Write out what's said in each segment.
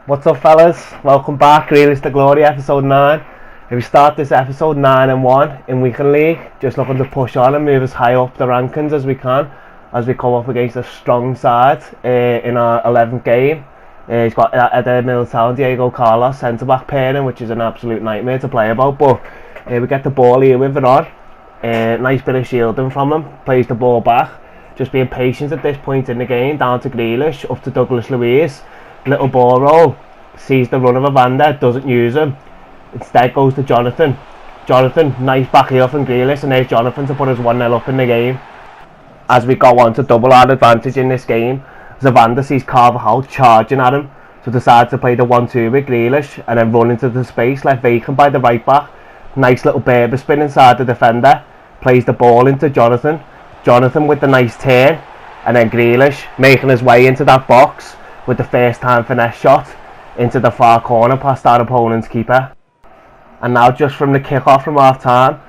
What's up, fellas? Welcome back. Grealish the Glory, episode 9. We start this episode 9-1 in Weekend League, just looking to push on and move as high up the rankings as we can as we come up against a strong side in our 11th game. He's got Eder Militao and Diego Carlos centre-back pairing, which is an absolute nightmare to play about, but we get the ball here with Veron. Nice bit of shielding from him, plays the ball back, just being patient at this point in the game, down to Grealish, up to Douglas Luiz. Little ball roll, sees the run of Evander, doesn't use him, instead goes to Jonathan. Nice back heel from Grealish, and there's Jonathan to put us 1-0 up in the game. As we go on to double our advantage in this game, Evander sees Carvajal charging at him, so decides to play the 1-2 with Grealish and then run into the space left vacant by the right back. Nice little Berber spin inside the defender, plays the ball into Jonathan with the nice turn, and then Grealish making his way into that box with the first time finesse shot into the far corner past our opponent's keeper. And now just from the kick-off from half time,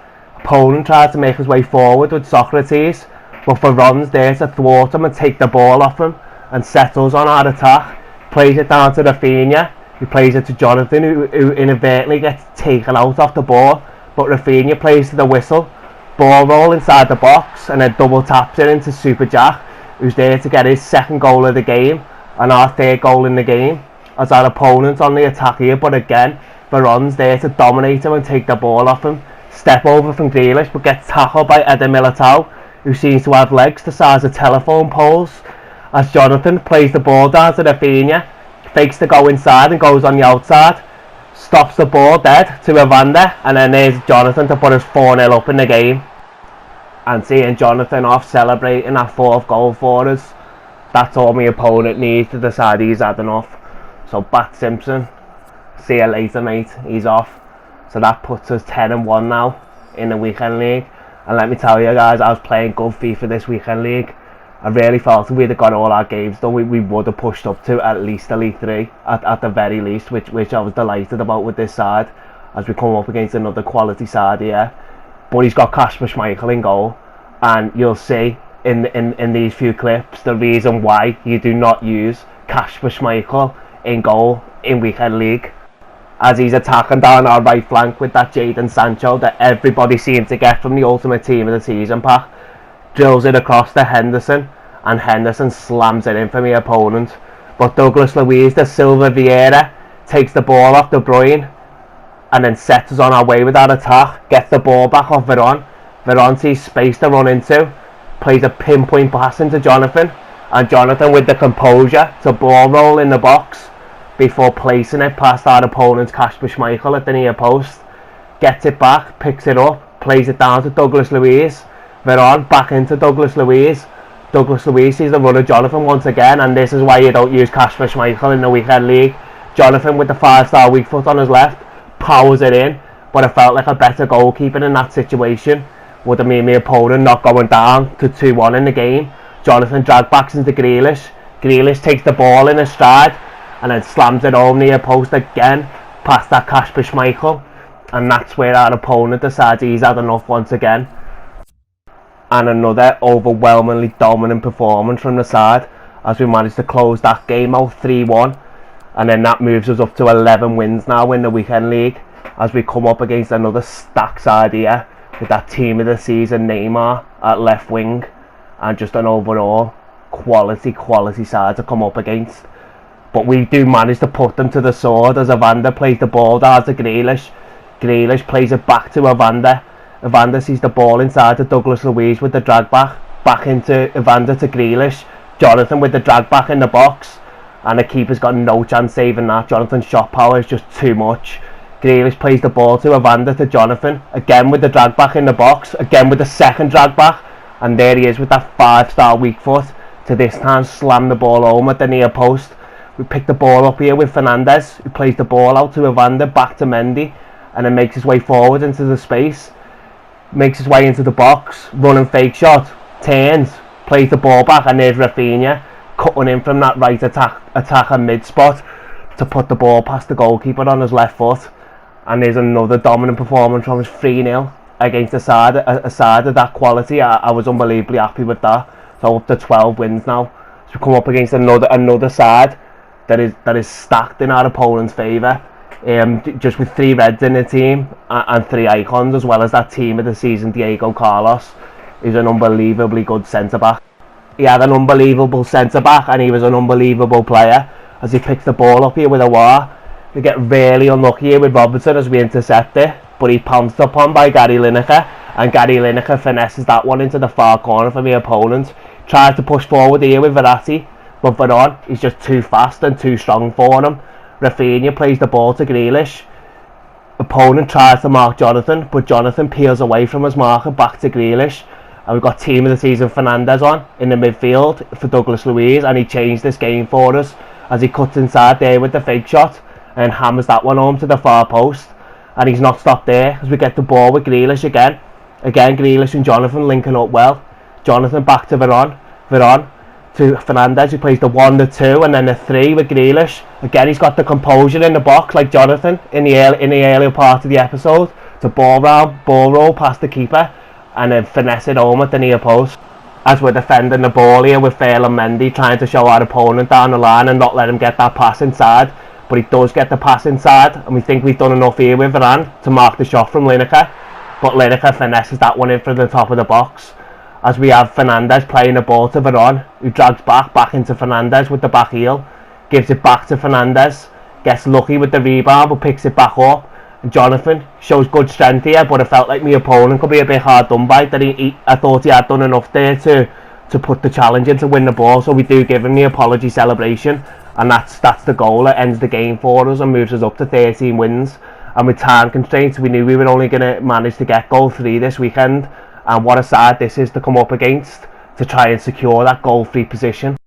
Poland tried to make his way forward with Socrates, but Veron's there to thwart him and take the ball off him and settles on our attack, plays it down to Rafinha, who plays it to Jonathan, who inadvertently gets taken out off the ball, but Rafinha plays to the whistle, ball roll inside the box, and then double taps it into Super Jack, who's there to get his second goal of the game and our third goal in the game, as our opponent on the attack here. But again, Veron's there to dominate him and take the ball off him. Step over from Grealish, but gets tackled by Eder Militao, who seems to have legs the size of telephone poles, as Jonathan plays the ball down to Rafinha, fakes to go inside and goes on the outside, stops the ball dead to Evander, and then there's Jonathan to put us 4-0 up in the game. And seeing Jonathan off celebrating that fourth goal for us, that's all my opponent needs to decide he's had enough. So Bat Simpson, see you later, mate, he's off. So that puts us 10-1 now in the Weekend League. And let me tell you guys, I was playing good FIFA this Weekend League. I really felt if we'd have got all our games done, we would have pushed up to at least Elite 3 at the very least, which I was delighted about with this side as we come up against another quality side here. But he's got Kasper Schmeichel in goal, and you'll see in these few clips the reason why you do not use Kasper Schmeichel in goal in Weekend League, as he's attacking down our right flank with that Jadon Sancho that everybody seemed to get from the Ultimate Team of the Season pack. Drills it across to Henderson, and Henderson slams it in for my opponent, but Douglas Luiz da Silva Vieira takes the ball off De Bruyne and then sets us on our way with our attack, gets the ball back off Veron sees space to run into, plays a pinpoint pass into Jonathan, and Jonathan with the composure to ball roll in the box before placing it past our opponent's Kasper Schmeichel at the near post, gets it back, picks it up, plays it down to Douglas Luiz. Veron back into Douglas Luiz sees the run of Jonathan once again, and this is why you don't use Kasper Schmeichel in the Weekend League. Jonathan with the 5-star weak foot on his left powers it in, but it felt like a better goalkeeper in that situation would have made my opponent not going down to 2-1 in the game. Jonathan drag backs into Grealish takes the ball in his stride and then slams it home near post again past that Kasper Schmeichel, and that's where our opponent decides he's had enough once again. And another overwhelmingly dominant performance from the side as we managed to close that game out 3-1, and then that moves us up to 11 wins now in the Weekend League as we come up against another stacked side here with that Team of the Season Neymar at left wing, and just an overall quality side to come up against. But we do manage to put them to the sword as Evander plays the ball down to Grealish plays it back to Evander sees the ball inside to Douglas Luiz with the drag back into Evander to Grealish, Jonathan with the drag back in the box, and the keeper's got no chance saving that. Jonathan's shot power is just too much. Grealish plays the ball to Evander to Jonathan, again with the drag back in the box, again with the second drag back, and there he is with that 5-star weak foot to this time slam the ball home at the near post. We pick the ball up here with Fernandez, who plays the ball out to Evander, back to Mendy, and then makes his way forward into the space, makes his way into the box, running fake shot, turns, plays the ball back, and there's Rafinha cutting in from that right attacker mid spot to put the ball past the goalkeeper on his left foot. And there's another dominant performance from us, 3-0 against a side of that quality. I was unbelievably happy with that. So up to 12 wins now. So we come up against another side that is stacked in our opponent's favour. Just with 3 reds in the team and 3 icons, as well as that team of the season, Diego Carlos, is an unbelievably good centre-back. He had an unbelievable centre-back, and he was an unbelievable player as he picks the ball up here with a war. We get really unlucky here with Robertson as we intercept it, but he pounced upon by Gary Lineker, and Gary Lineker finesses that one into the far corner for the opponent. Tries to push forward here with Verratti, but Varane is just too fast and too strong for him. Rafinha plays the ball to Grealish. Opponent tries to mark Jonathan, but Jonathan peels away from his marker back to Grealish. And we've got team of the season Fernandes on in the midfield for Douglas Luiz, and he changed this game for us as he cuts inside there with the fake shot and hammers that one home to the far post. And he's not stopped there as we get the ball with Grealish again. Again, Grealish and Jonathan linking up well. Jonathan back to Varane to Fernandes, who plays the 1, the 2 and then the 3 with Grealish. Again, he's got the composure in the box like Jonathan in the earlier part of the episode, to ball roll past the keeper and then finesse it home at the near post. As we're defending the ball here with Ferland Mendy trying to show our opponent down the line and not let him get that pass inside, but he does get the pass inside, and we think we've done enough here with Varane to mark the shot from Lineker, but Lineker finesses that one in from the top of the box. As we have Fernandes playing the ball to Varane, who drags back into Fernandes with the back heel, gives it back to Fernandes, gets lucky with the rebound but picks it back up. And Jonathan shows good strength here, but it felt like my opponent could be a bit hard done by. I thought he had done enough there to put the challenge in to win the ball, so we do give him the apology celebration, and that's the goal that ends the game for us and moves us up to 13 wins. And with time constraints, we knew we were only going to manage to get goal 3 this weekend. And what a side this is to come up against to try and secure that goal-free position.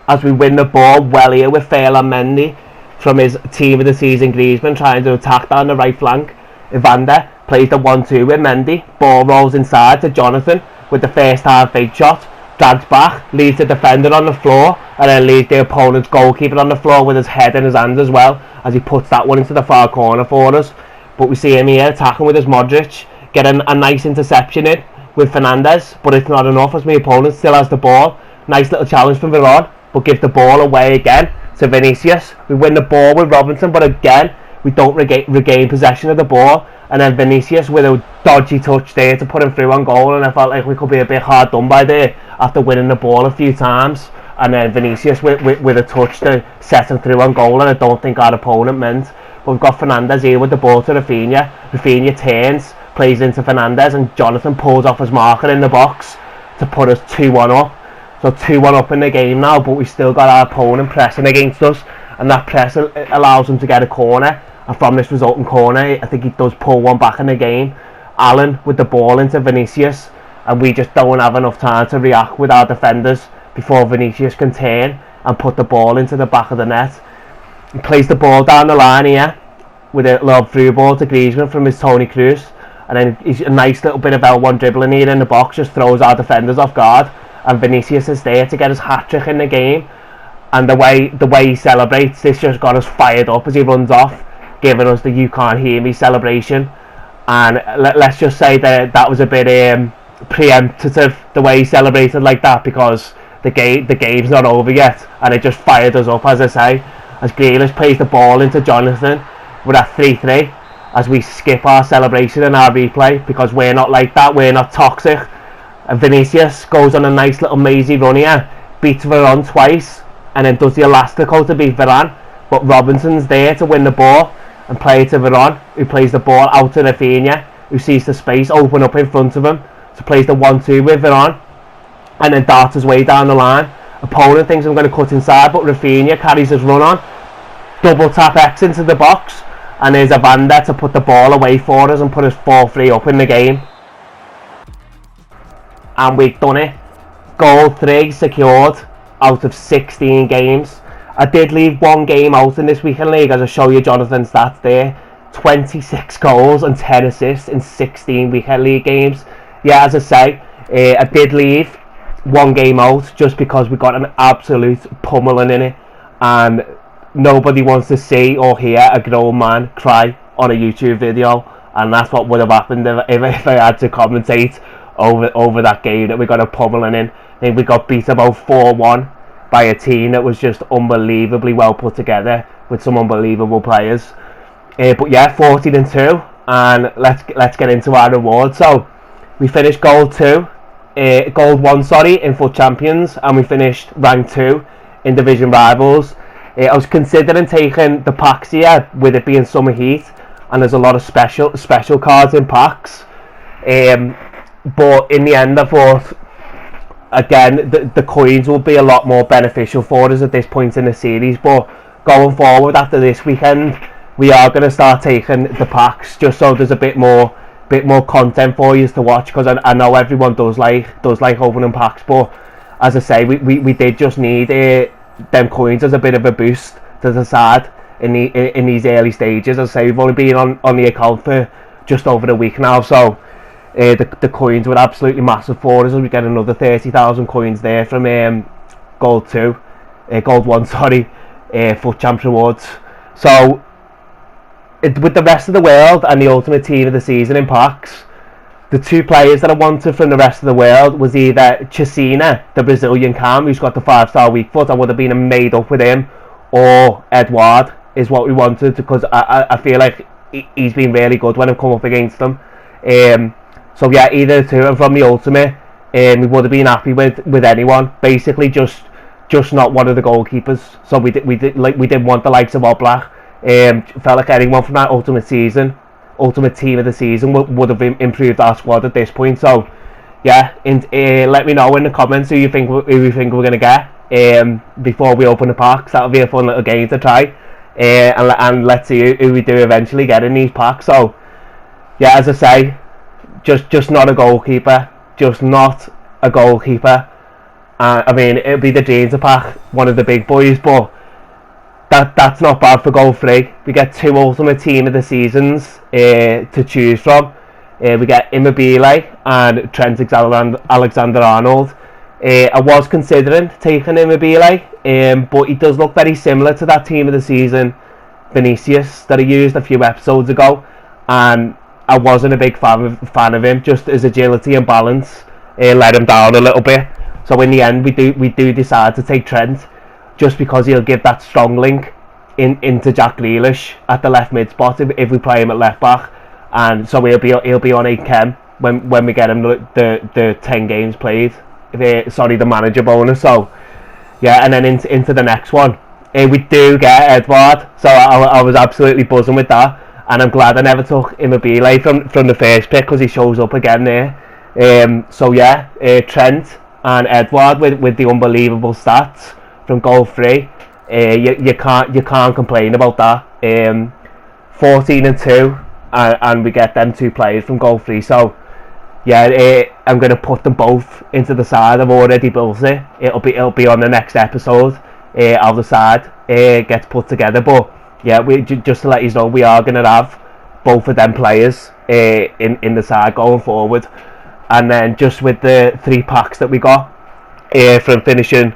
As we win the ball well here with Ferland Mendy from his team of the season, Griezmann, trying to attack down the right flank. Evander plays the 1-2 with Mendy. Ball rolls inside to Jonathan with the first half fake shot. Drags back, leaves the defender on the floor, and then leaves the opponent's goalkeeper on the floor with his head in his hands as well, as he puts that one into the far corner for us. But we see him here attacking with his Modric, getting a nice interception in with Fernandes, but it's not enough as my opponent still has the ball. Nice little challenge from Varane, but gives the ball away again to Vinicius. We win the ball with Robinson, but again we don't regain possession of the ball, and then Vinicius with a dodgy touch there to put him through on goal, and I felt like we could be a bit hard done by there after winning the ball a few times, and then Vinicius with a touch to set him through on goal, and I don't think our opponent meant. But we've got Fernandes here with the ball to Rafinha. Rafinha turns, plays into Fernandes, and Jonathan pulls off his marker in the box to put us 2-1 up. So 2-1 up in the game now, but we still got our opponent pressing against us, and that press allows him to get a corner. And from this resulting corner, I think he does pull one back in the game. Allen with the ball into Vinicius, and we just don't have enough time to react with our defenders before Vinicius can turn and put the ball into the back of the net. He plays the ball down the line here with a little through ball to Griezmann from his Toni Kroos, and then he's a nice little bit of L1 dribbling here in the box, just throws our defenders off guard, and Vinicius is there to get his hat-trick in the game. And the way he celebrates, this just got us fired up as he runs off, giving us the "you can't hear me" celebration. And let's just say that was a bit preemptive, the way he celebrated like that, because the game's not over yet, and it just fired us up, as I say, as Grealish plays the ball into Jonathan. We're at 3-3 as we skip our celebration and our replay, because we're not like that, we're not toxic. And Vinicius goes on a nice little mazy run here, beats Varane twice, and then does the elastico to beat Varane, but Robinson's there to win the ball and play it to Varane, who plays the ball out to Rafinha, who sees the space open up in front of him, so plays the 1-2 with Varane, and then darts his way down the line. Opponent thinks I'm going to cut inside, but Rafinha carries his run on, double tap X into the box, and there's Evander to put the ball away for us and put us 4-3 up in the game. And we've done it. Goal 3 secured out of 16 games. I did leave one game out in this weekend league, as I show you Jonathan's stats there. 26 goals and 10 assists in 16 weekend league games. Yeah, as I say, I did leave one game out just because we got an absolute pummeling in it, and nobody wants to see or hear a grown man cry on a YouTube video, and that's what would have happened if I had to commentate over that game that we got a pummeling in. I think we got beat about 4-1 by a team that was just unbelievably well put together with some unbelievable players. But yeah, 14-2, and let's get into our rewards. So we finished gold 1 in FUT Champions, and we finished rank 2 in Division Rivals. I was considering taking the packs here, with it being summer heat, and there's a lot of special cards in packs. But in the end, I thought, again, the coins will be a lot more beneficial for us at this point in the series. But going forward after this weekend, we are going to start taking the packs, just so there's a bit more content for you to watch, because I know everyone does like opening packs. But as I say, we did just need them coins as a bit of a boost to the side in these early stages. As I say, we've only been on the account for just over a week now, so the coins were absolutely massive for us, as we get another 30,000 coins there from gold 1, FUT Champs rewards. So with the rest of the world and the ultimate team of the season in packs, the two players that I wanted from the rest of the world was either Chesina, the Brazilian cam, who's got the 5-star weak foot, I would have been made up with him, or Edouard is what we wanted, because I feel like he's been really good when I've come up against him. So yeah, either the two. And from the ultimate, we would have been happy with anyone, basically just not one of the goalkeepers. So we didn't want the likes of Oblak. Felt like anyone from that ultimate team of the season would have improved our squad at this point. So yeah, let me know in the comments who you think we're going to get before we open the packs. That'll be a fun little game to try, and let's see who we do eventually get in these packs. So yeah, as I say, just not a goalkeeper, I mean, it'll be the dream to pack one of the big boys, but that's not bad for goal 3. We get 2 ultimate team of the seasons to choose from. We get Immobile and Trent Alexander-Arnold. I was considering taking Immobile, but he does look very similar to that team of the season Vinicius that I used a few episodes ago, and I wasn't a big fan of him. Just his agility and balance let him down a little bit. So in the end, we do decide to take Trent, just because he'll give that strong link into Jack Grealish at the left mid spot if we play him at left back, and so he'll be on 8 chem when we get him the 10 games played. The manager bonus. So yeah, and then into the next one, we do get Edouard. So I was absolutely buzzing with that, and I'm glad I never took Immobile from the first pick, because he shows up again there. So yeah, Trent and Edouard with the unbelievable stats from goal 3. You can't complain about that. 14-2, and we get them 2 players from goal 3. So yeah, I'm going to put them both into the side. I've already built it. It'll be on the next episode. How the side gets put together. But yeah, just to let you know, we are going to have both of them players in the side going forward. And then just with the 3 packs that we got from finishing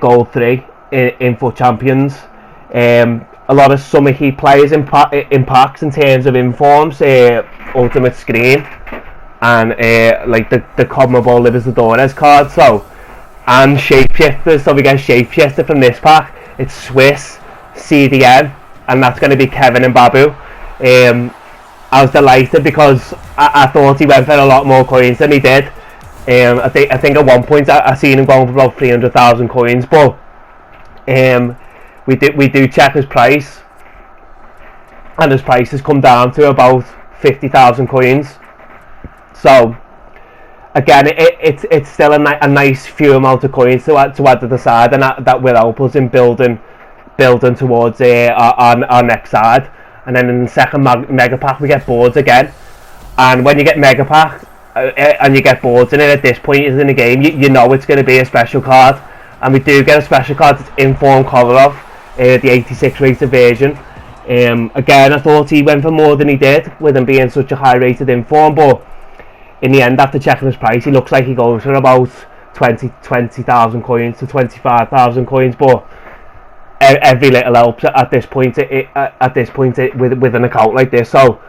gold 3 in FUT Champions, a lot of summer heat players in packs in terms of informs, ultimate screen, and like the Conmebol Libertadores card. So, and shapeshifters. So we get shapeshifter from this pack. It's Swiss, CDM, and that's going to be Kevin and Babu. I was delighted, because I thought he went for a lot more coins than he did. I think at one point I seen him going for about 300,000 coins, but we do check his price, and his price has come down to about 50,000 coins. So again, it's still a nice few amount of coins to add to the side, and that will help us in building towards our next side. And then in the second mega pack we get boards again, and when you get mega pack and you get boards in it at this point in the game, you know it's going to be a special card, and we do get a special card. It's Inform Kolarov, the 86 rated version. Again, I thought he went for more than he did with him being such a high rated inform, but in the end, after checking his price, he looks like he goes for about 20,000 coins to 25,000 coins. But every little helps at this point. With an account like this. So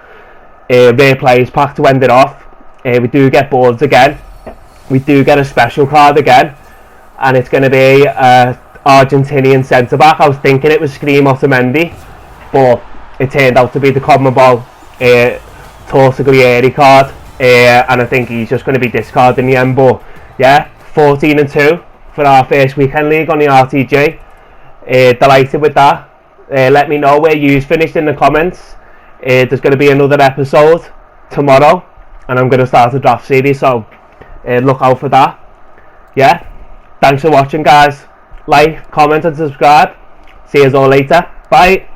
rare players pack to end it off. We do get boards again. We do get a special card again, and it's going to be Argentinian centre back. I was thinking it was Scream Otamendi, but it turned out to be the CONMEBOL Torsaglieri card, and I think he's just going to be discarded in the end. But yeah, 14-2 for our first weekend league on the RTG. Delighted with that. Let me know where you've finished in the comments. There's going to be another episode tomorrow, and I'm going to start a draft series, so look out for that. Yeah, thanks for watching, guys. Like, comment and subscribe. See you all later. Bye.